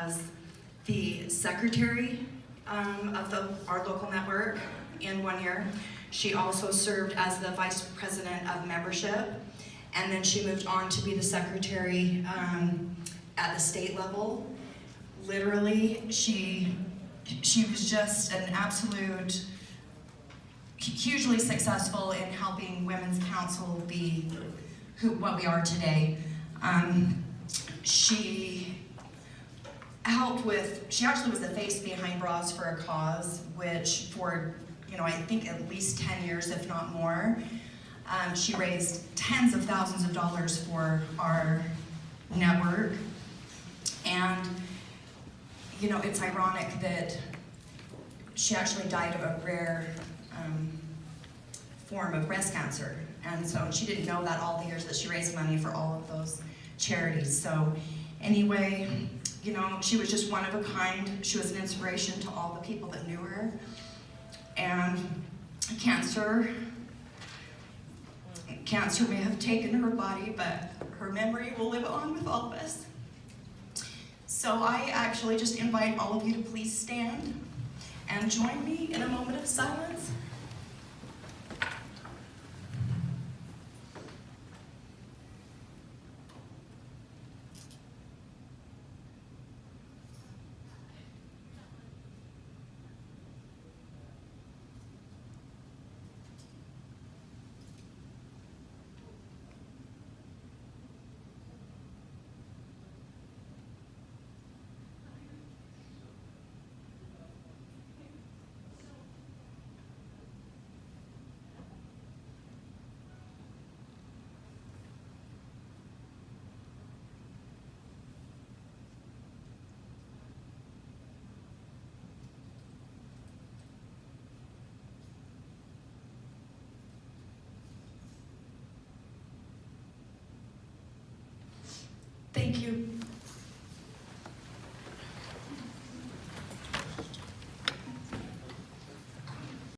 as the secretary of our local network in 1 year. She also served as the vice president of membership, and then she moved on to be the secretary at the state level. Literally, she was just an absolute, hugely successful in helping Women's Council be what we are today. She actually was the face behind Bras for a Cause, which for, I think at least 10 years, if not more. She raised tens of thousands of dollars for our network. And, it's ironic that she actually died of a rare form of breast cancer. And so she didn't know that all the years that she raised money for all of those charities. So anyway, she was just one of a kind. She was an inspiration to all the people that knew her. And cancer may have taken her body, but her memory will live on with all of us. So I actually just invite all of you to please stand and join me in a moment of silence.